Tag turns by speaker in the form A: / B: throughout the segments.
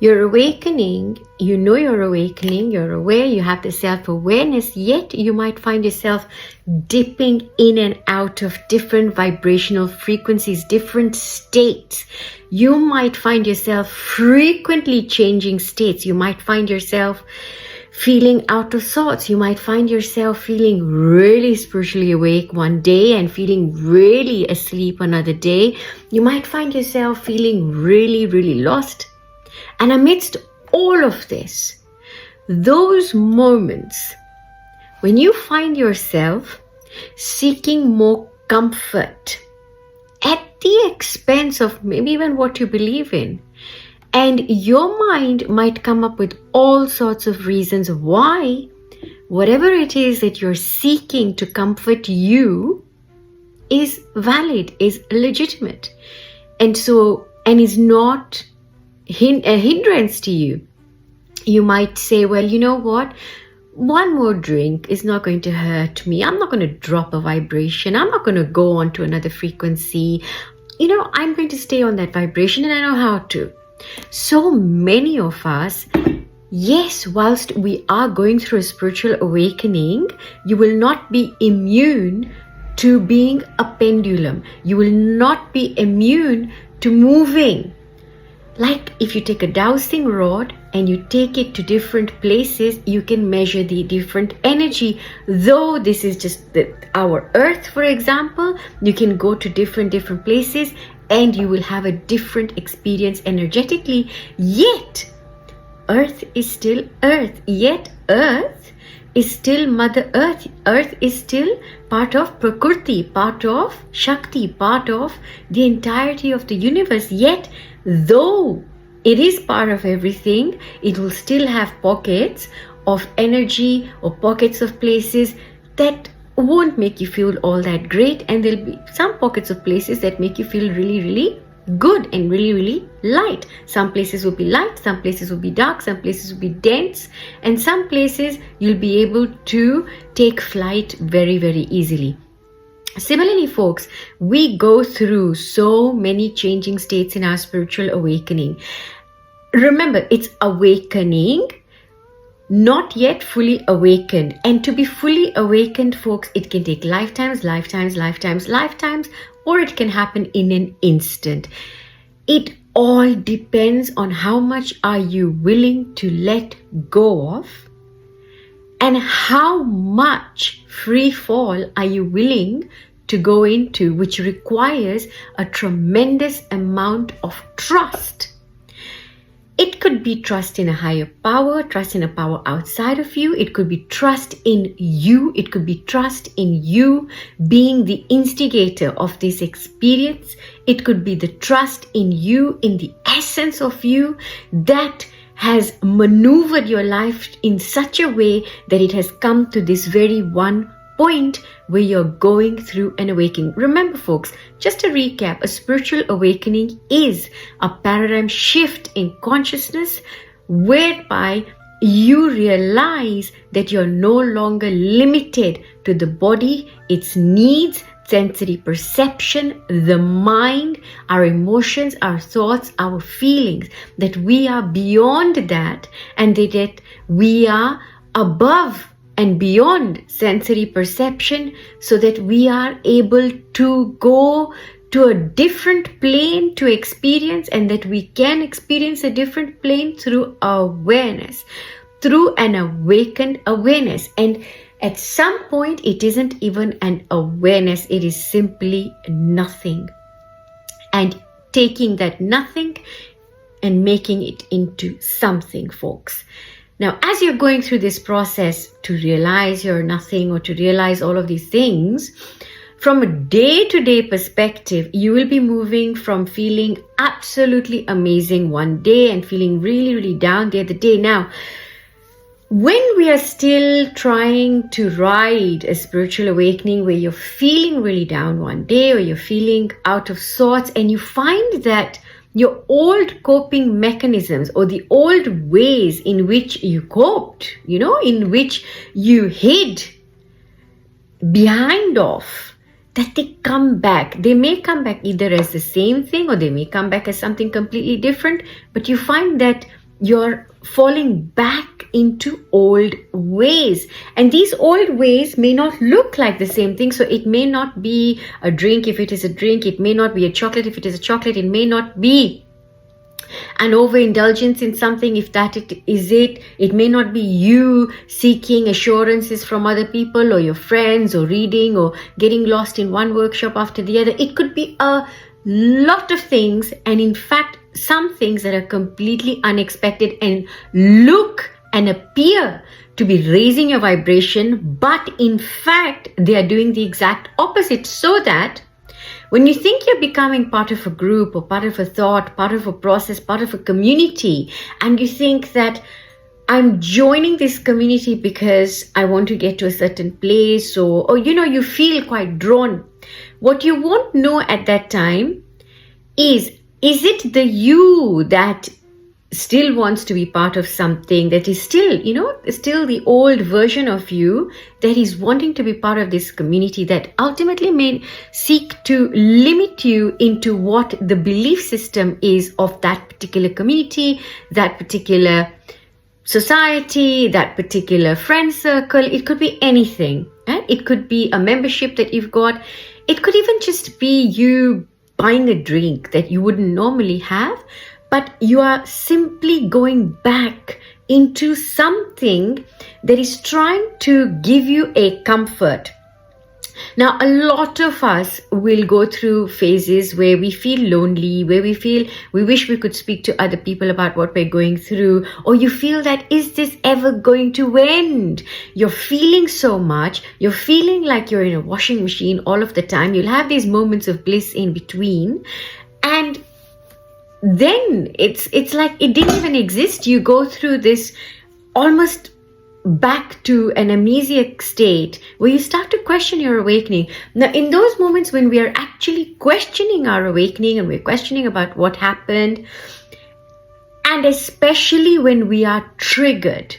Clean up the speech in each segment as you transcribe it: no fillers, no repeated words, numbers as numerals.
A: You're awakening, you know you're awakening, you're aware, you have the self-awareness, yet you might find yourself dipping in and out of different vibrational frequencies, different states. You might find yourself frequently changing states. You might find yourself feeling out of sorts. You might find yourself feeling really spiritually awake one day and feeling really asleep another day. You might find yourself feeling really, really lost. And amidst all of this, those moments when you find yourself seeking more comfort at the expense of maybe even what you believe in, and your mind might come up with all sorts of reasons why whatever it is that you're seeking to comfort you is valid, is legitimate, and is not a hindrance to you. You might say, well, you know what? One more drink is not going to hurt me. I'm not going to drop a vibration. I'm not going to go on to another frequency. I'm going to stay on that vibration, and I know how to. So many of us, yes, whilst we are going through a spiritual awakening, you will not be immune to being a pendulum. You will not be immune to moving. Like if you take a dowsing rod and you take it to different places, you can measure the different energy. Though this is just our earth, for example, you can go to different places and you will have a different experience energetically. Yet, earth is still earth. Yet, earth is still Mother Earth. Earth is still part of Prakriti, part of Shakti, part of the entirety of the universe. Yet, though it is part of everything, it will still have pockets of energy or pockets of places that won't make you feel all that great, and there'll be some pockets of places that make you feel really, really good and really, really light. Some places will be light, some places will be dark, some places will be dense, and some places you'll be able to take flight very, very easily. Similarly, folks, we go through so many changing states in our spiritual awakening. Remember, it's awakening, not yet fully awakened. And to be fully awakened, folks, it can take lifetimes, or it can happen in an instant. It all depends on how much are you willing to let go of, and how much free fall are you willing to go into, which requires a tremendous amount of trust. It could be trust in a higher power, trust in a power outside of you. It could be trust in you. It could be trust in you being the instigator of this experience. It could be the trust in you, in the essence of you that has maneuvered your life in such a way that it has come to this very one point where you're going through an awakening. Remember, folks, just to recap, a spiritual awakening is a paradigm shift in consciousness whereby you realize that you're no longer limited to the body, its needs, sensory perception, the mind, our emotions, our thoughts, our feelings, that we are beyond that, and that we are above and beyond sensory perception, so that we are able to go to a different plane to experience, and that we can experience a different plane through awareness, through an awakened awareness. And at some point, it isn't even an awareness, it is simply nothing. And taking that nothing and making it into something, folks. Now, as you're going through this process to realize you're nothing, or to realize all of these things, from a day-to-day perspective, you will be moving from feeling absolutely amazing one day and feeling really, really down the other day. Now, when we are still trying to ride a spiritual awakening where you're feeling really down one day, or you're feeling out of sorts, and you find that your old coping mechanisms, or the old ways in which you coped, in which you hid behind off, that they come back. They may come back either as the same thing, or they may come back as something completely different. But you find that you're falling back into old ways. And these old ways may not look like the same thing. So it may not be a drink if it is a drink. It may not be a chocolate if it is a chocolate. It may not be an overindulgence in something if that it is it. It may not be you seeking assurances from other people or your friends or reading or getting lost in one workshop after the other. It could be a lot of things, and in fact some things that are completely unexpected and look and appear to be raising your vibration, but in fact they are doing the exact opposite. So that when you think you're becoming part of a group or part of a thought, part of a process, part of a community, and you think that I'm joining this community because I want to get to a certain place, or you feel quite drawn. What you won't know at that time is it the you that still wants to be part of something, that is still, still the old version of you that is wanting to be part of this community, that ultimately may seek to limit you into what the belief system is of that particular community, that particular society, that particular friend circle. It could be anything. It could be a membership that you've got. It could even just be you buying a drink that you wouldn't normally have, but you are simply going back into something that is trying to give you a comfort. Now, a lot of us will go through phases where we feel lonely, where we feel we wish we could speak to other people about what we're going through, or you feel that, is this ever going to end? You're feeling so much, you're feeling like you're in a washing machine all of the time. You'll have these moments of bliss in between, and then it's like it didn't even exist. You go through this almost back to an amnesiac state where you start to question your awakening. Now, in those moments when we are actually questioning our awakening and we're questioning about what happened, and especially when we are triggered,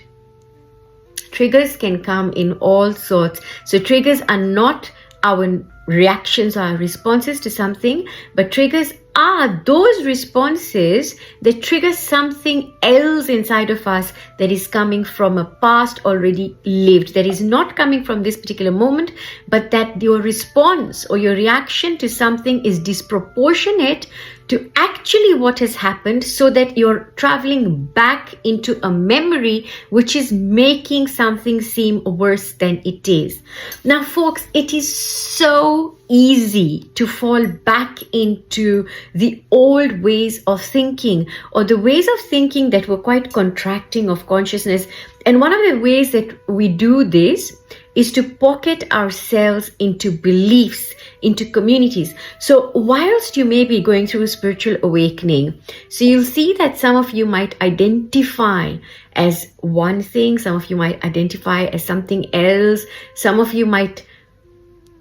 A: triggers can come in all sorts. So triggers are not our reactions or our responses to something, but triggers are those responses that trigger something else inside of us that is coming from a past already lived, that is not coming from this particular moment, but that your response or your reaction to something is disproportionate to actually what has happened, so that you're traveling back into a memory which is making something seem worse than it is. Now, folks, it is so easy to fall back into the old ways of thinking, or the ways of thinking that were quite contracting of consciousness. And one of the ways that we do this is to pocket ourselves into beliefs, into communities. So whilst you may be going through a spiritual awakening, so you'll see that some of you might identify as one thing, some of you might identify as something else, some of you might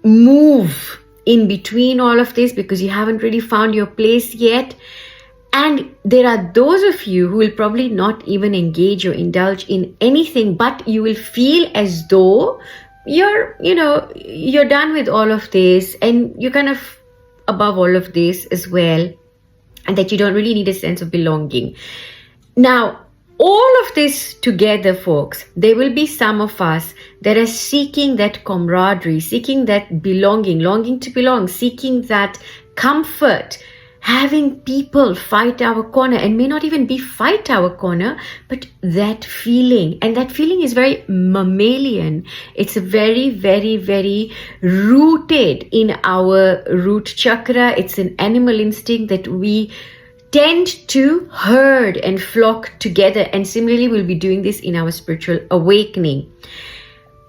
A: move in between all of this because you haven't really found your place yet. And there are those of you who will probably not even engage or indulge in anything, but you will feel as though you're done with all of this, and you're kind of above all of this as well, and that you don't really need a sense of belonging. Now, all of this together, folks, there will be some of us that are seeking that camaraderie, seeking that belonging, longing to belong, seeking that comfort, having people fight our corner, and may not even be fight our corner, but that feeling. And that feeling is very mammalian. It's very, very, very rooted in our root chakra. It's an animal instinct that we tend to herd and flock together. And similarly, we'll be doing this in our spiritual awakening.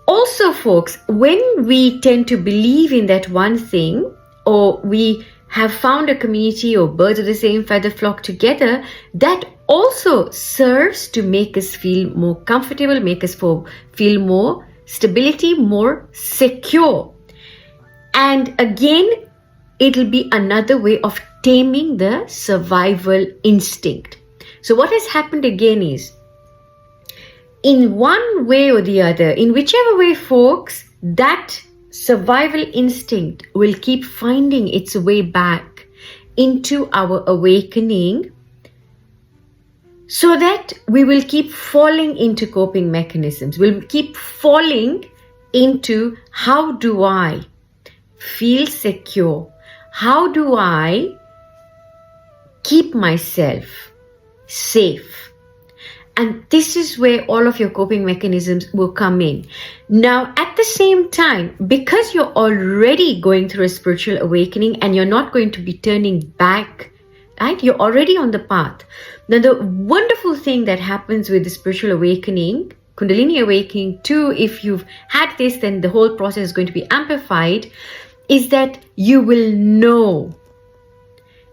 A: Also, folks, when we tend to believe in that one thing, or we have found a community, or birds of the same feather flock together, that also serves to make us feel more comfortable, make us feel more stability, more secure. And again, it'll be another way of taming the survival instinct. So what has happened again is, in one way or the other, in whichever way, folks, that survival instinct will keep finding its way back into our awakening so that we will keep falling into coping mechanisms. We'll keep falling into, how do I feel secure? How do I keep myself safe? And this is where all of your coping mechanisms will come in. Now, at the same time, because you're already going through a spiritual awakening and you're not going to be turning back, right? You're already on the path. Now, the wonderful thing that happens with the spiritual awakening, Kundalini awakening too, if you've had this, then the whole process is going to be amplified, is that you will know.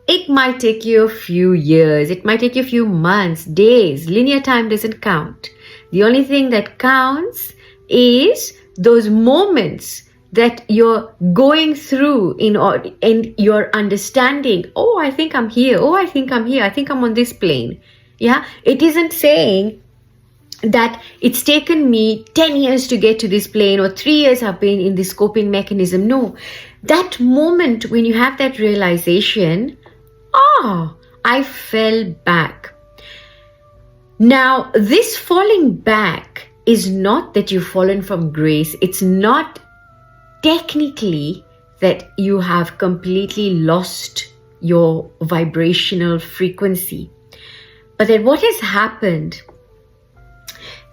A: It might take you a few years, it might take you a few months, days. Linear time doesn't count. The only thing that counts is those moments that you're going through in your understanding. Oh, I think I'm here. Oh, I think I'm here. I think I'm on this plane. Yeah, it isn't saying that it's taken me 10 years to get to this plane, or 3 years I've been in this coping mechanism. No, that moment when you have that realization, I fell back. Now, this falling back is not that you've fallen from grace. It's not technically that you have completely lost your vibrational frequency. But then what has happened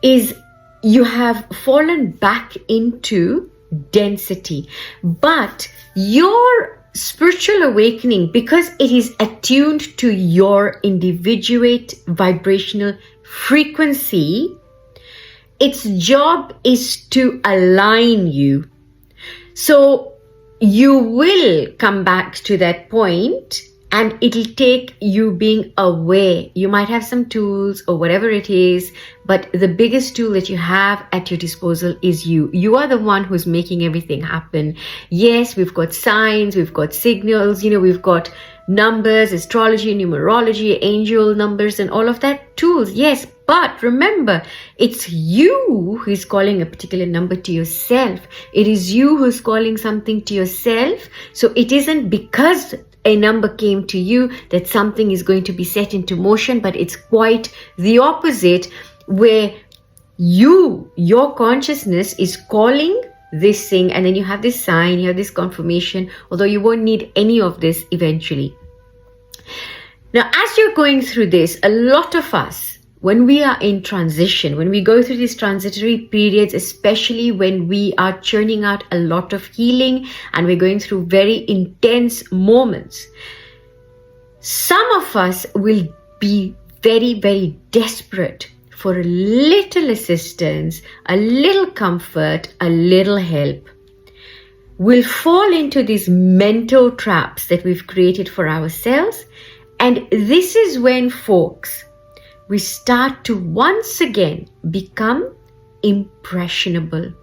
A: is you have fallen back into density. But your spiritual awakening, because it is attuned to your individuate vibrational frequency, its job is to align you. So you will come back to that point, and it'll take you being aware. You might have some tools or whatever it is, but the biggest tool that you have at your disposal is you. You are the one who's making everything happen. Yes, we've got signs, we've got signals, we've got numbers, astrology, numerology, angel numbers, and all of that tools. Yes, but remember, it's you who is calling a particular number to yourself. It is you who's calling something to yourself. So it isn't because a number came to you that something is going to be set into motion, but it's quite the opposite, where your consciousness is calling this thing, and then you have this sign, you have this confirmation, although you won't need any of this eventually. Now, as you're going through this, a lot of us, when we are in transition, when we go through these transitory periods, especially when we are churning out a lot of healing and we're going through very intense moments, some of us will be very, very desperate for a little assistance, a little comfort, a little help. We'll fall into these mental traps that we've created for ourselves. And this is when, folks, we start to once again become impressionable,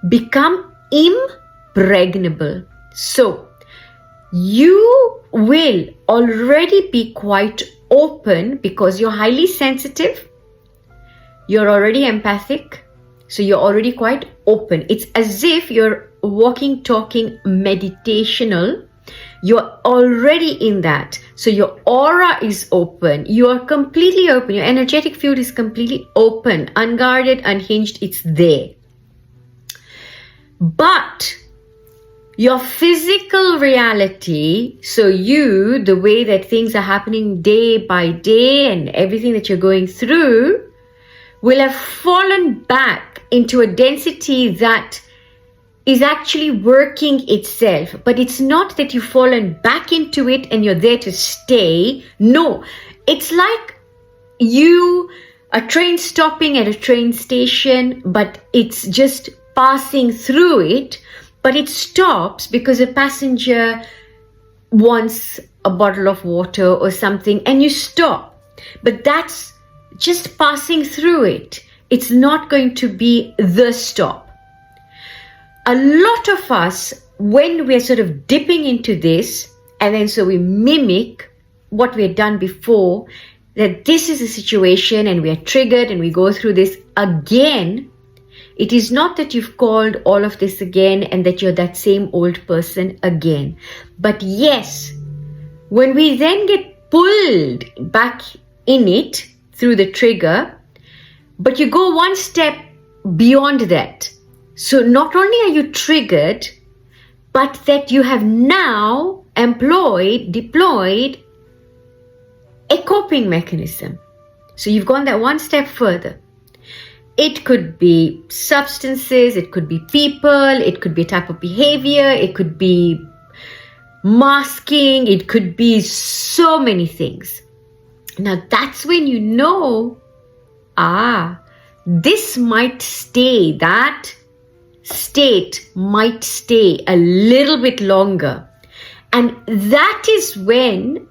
A: become impregnable. So you will already be quite open because you're highly sensitive, you're already empathic, so you're already quite open. It's as if you're walking, talking, meditational. You're already in that. So your aura is open. You are completely open. Your energetic field is completely open, unguarded, unhinged. It's there. But your physical reality, so you, the way that things are happening day by day and everything that you're going through, will have fallen back into a density that is actually working itself. But it's not that you've fallen back into it and you're there to stay. No, it's like a train stopping at a train station, but it's just passing through it, but it stops because a passenger wants a bottle of water or something, and you stop. But that's just passing through it. It's not going to be the stop. A lot of us, when we're sort of dipping into this, and then so we mimic what we had done before, that this is a situation and we are triggered and we go through this again. It is not that you've called all of this again and that you're that same old person again. But yes, when we then get pulled back in it through the trigger, but you go one step beyond that. So not only are you triggered, but that you have now deployed a coping mechanism. So you've gone that one step further. It could be substances, it could be people, it could be a type of behavior, it could be masking, it could be so many things. Now that's when you know, this might stay, that state might stay a little bit longer. And that is when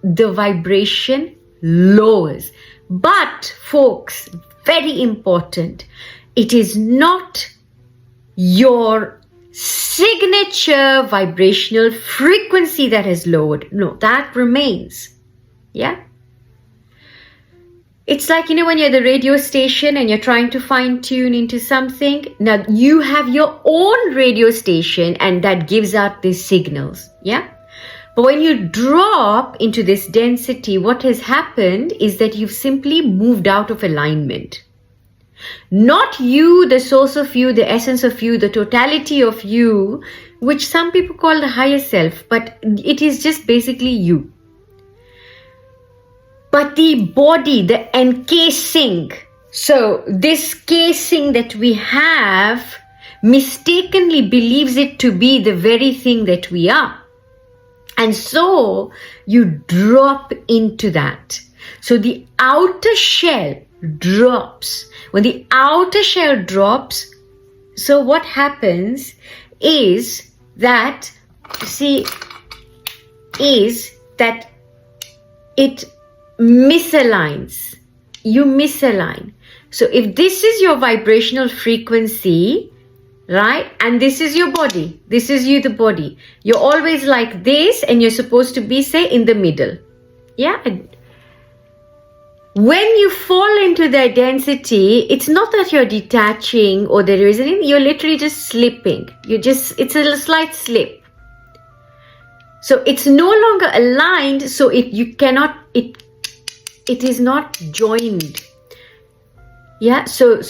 A: the vibration lowers. But folks, very important, it is not your signature vibrational frequency that has lowered. No, that remains. Yeah. It's like, when you're at the radio station and you're trying to fine tune into something. Now you have your own radio station and that gives out these signals. Yeah. But when you drop into this density, what has happened is that you've simply moved out of alignment. Not you, the source of you, the essence of you, the totality of you, which some people call the higher self, but it is just basically you. But the body, the encasing, so this casing that we have mistakenly believes it to be the very thing that we are. And so you drop into that. So the outer shell drops. When the outer shell drops, so what happens is that, it misaligns. You misalign. So if this is your vibrational frequency, right? And this is your body. This is you, the body. You're always like this and you're supposed to be, say, in the middle. Yeah. When you fall into that density, it's not that you're detaching or there is anything. You're literally just slipping. It's a slight slip. So it's no longer aligned. So it is not joined. Yeah. So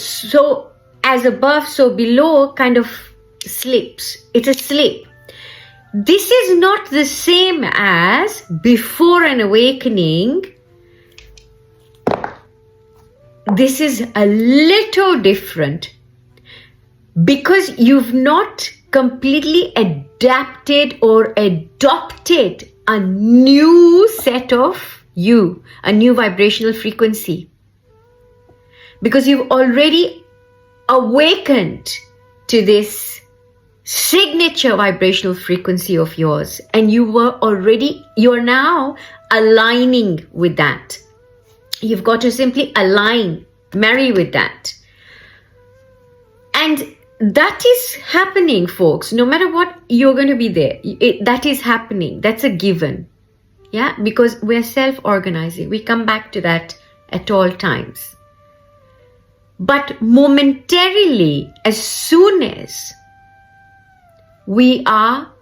A: as above, so below kind of slips. It's a slip. This is not the same as before an awakening. This is a little different because you've not completely adapted or adopted a new set of you, a new vibrational frequency. Because you've already awakened to this signature vibrational frequency of yours and you're now aligning with that. You've got to simply align, marry with that. And that is happening, folks. No matter what, you're going to be there. That is happening. That's a given. Yeah, because we're self-organizing. We come back to that at all times. But momentarily, as soon as we are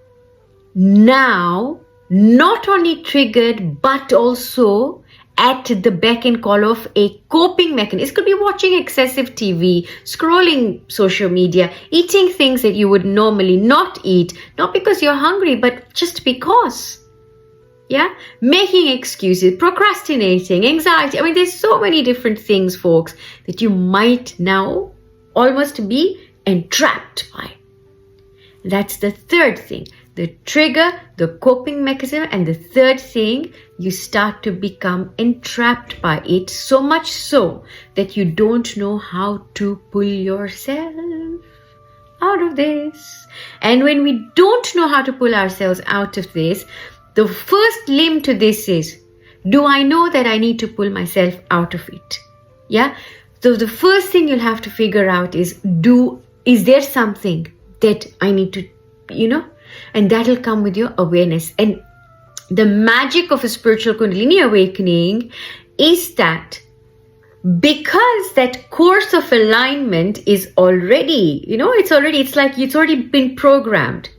A: now not only triggered, but also at the beck and call of a coping mechanism. It could be watching excessive TV, scrolling social media, eating things that you would normally not eat, not because you're hungry, but just because. Yeah, making excuses, procrastinating, anxiety. I mean, there's so many different things, folks, that you might now almost be entrapped by. That's the third thing. The trigger, the coping mechanism, and the third thing, you start to become entrapped by it, so much so that you don't know how to pull yourself out of this. And when we don't know how to pull ourselves out of this, the first limb to this is, do I know that I need to pull myself out of it? Yeah. So the first thing you'll have to figure out is there something that I need to, and that'll come with your awareness. And the magic of a spiritual Kundalini awakening is that because that course of alignment is already, it's already been programmed.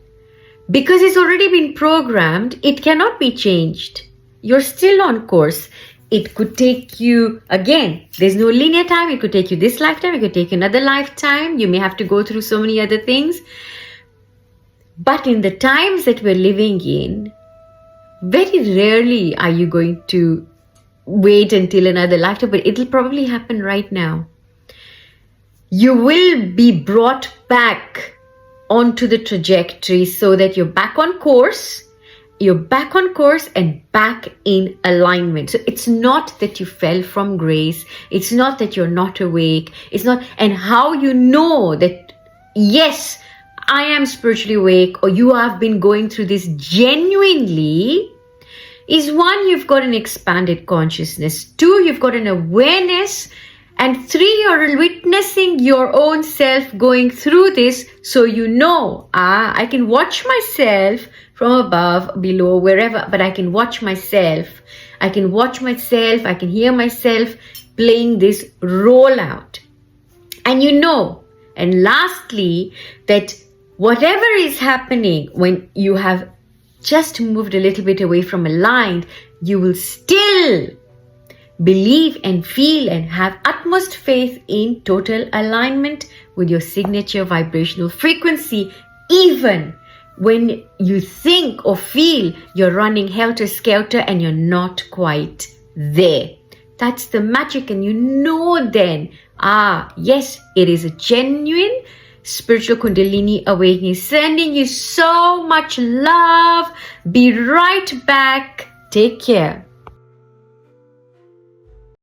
A: Because it's already been programmed, it cannot be changed. You're still on course. It could take you, again, there's no linear time. It could take you this lifetime. It could take another lifetime. You may have to go through so many other things. But in the times that we're living in, very rarely are you going to wait until another lifetime, but it'll probably happen right now. You will be brought back onto the trajectory so that you're back on course. You're back on course and back in alignment. So it's not that you fell from grace. It's not that you're not awake. It's not, and how you know that, yes, I am spiritually awake, or you have been going through this genuinely, is one, you've got an expanded consciousness. Two, you've got an awareness. And three, you're witnessing your own self going through this. So you know, I can watch myself from above, below, wherever, but I can watch myself. I can watch myself. I can hear myself playing this role out. And you know, and lastly, that whatever is happening when you have just moved a little bit away from aligned, you will still believe and feel and have utmost faith in total alignment with your signature vibrational frequency, even when you think or feel you're running helter-skelter and you're not quite there. That's the magic, and you know then, yes, it is a genuine spiritual Kundalini awakening, sending you so much love. Be right back. Take care.